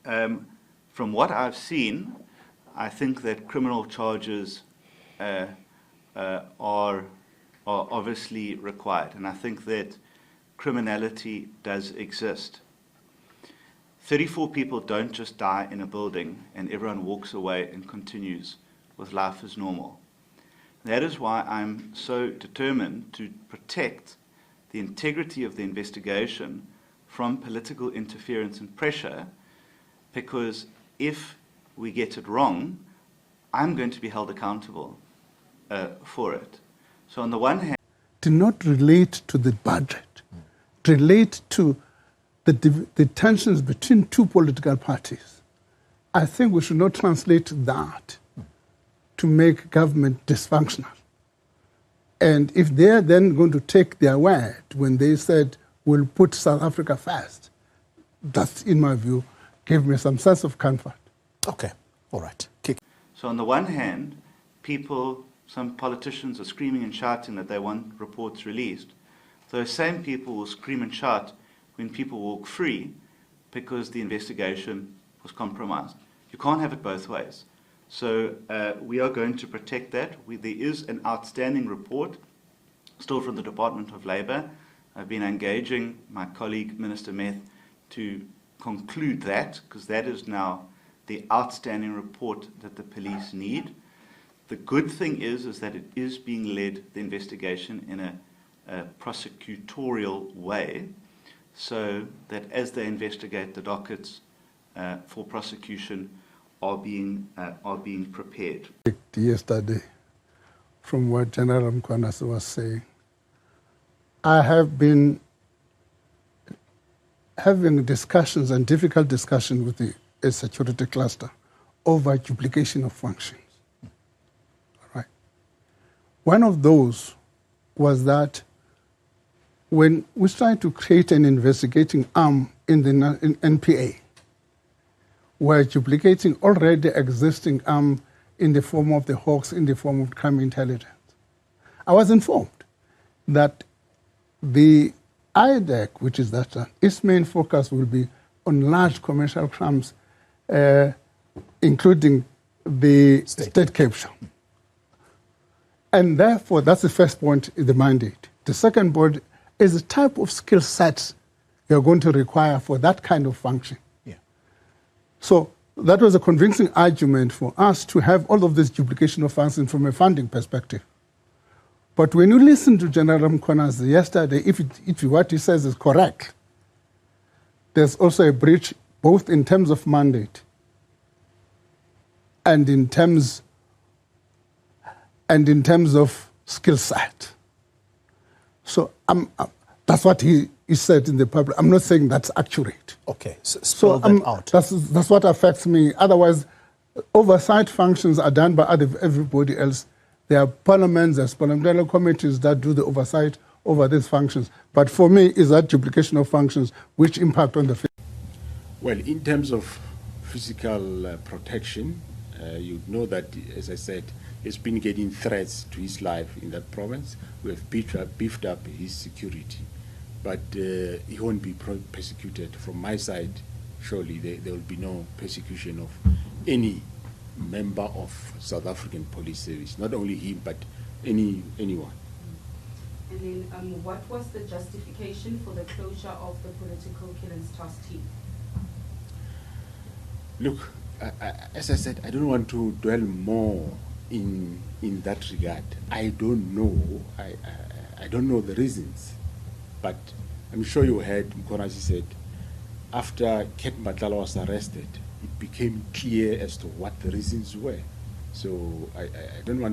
From what I've seen, I think that criminal charges are obviously required, and I think that criminality does exist. 34 people don't just die in a building and everyone walks away and continues with life as normal. That is why I'm so determined to protect the integrity of the investigation from political interference and pressure, because if we get it wrong, I'm going to be held accountable for it. So on the one hand, to not relate to the budget, relate to the tensions between two political parties. I think we should not translate that to make government dysfunctional. And if they're then going to take their word when they said, we'll put South Africa first, that, in my view, gave me some sense of comfort. Okay, all right. So on the one hand, some politicians are screaming and shouting that they want reports released. Those same people will scream and shout when people walk free because the investigation was compromised. You can't have it both ways. So we are going to protect that. There is an outstanding report still from the Department of Labour. I've been engaging my colleague, Minister Meth, to conclude that, because that is now the outstanding report that the police need. The good thing is that it is being led, the investigation, in a prosecutorial way, so that as they investigate, the dockets for prosecution are being prepared. Yesterday, from what General Mkhwanazi was saying, I have been having discussions and difficult discussions with the security cluster over duplication of functions. Right. One of those was that when we tried to create an investigating arm in NPA, we're duplicating already existing arm in the form of the Hawks, in the form of crime intelligence. I was informed that the IDEC, which is that its main focus will be on large commercial crimes, including the state capture. And therefore, that's the first point, is the mandate. The second point is the type of skill sets you're going to require for that kind of function. Yeah. So that was a convincing argument for us to have all of this duplication of functions from a funding perspective. But when you listen to General Mkhwanazi yesterday, if what he says is correct, there's also a breach both in terms of mandate and in terms of skill set. So that's what he said in the public. I'm not saying that's accurate. Okay, so spell that out. That's what affects me. Otherwise, oversight functions are done by everybody else. There are parliaments, there's parliamentary committees that do the oversight over these functions. But for me, is that duplication of functions which impact on the field? Well, in terms of physical protection, you know that, as I said, he's been getting threats to his life in that province. We have beefed up his security. But he won't be persecuted. From my side, surely there will be no persecution of any member of South African Police Service, not only him, but anyone. And then what was the justification for the closure of the political killings task team? Look, as I said, I don't want to dwell more in that regard. I don't know. I don't know the reasons, but I'm sure you heard Mkhwanazi said after Ket Matlala was arrested, it became clear as to what the reasons were. So I don't want to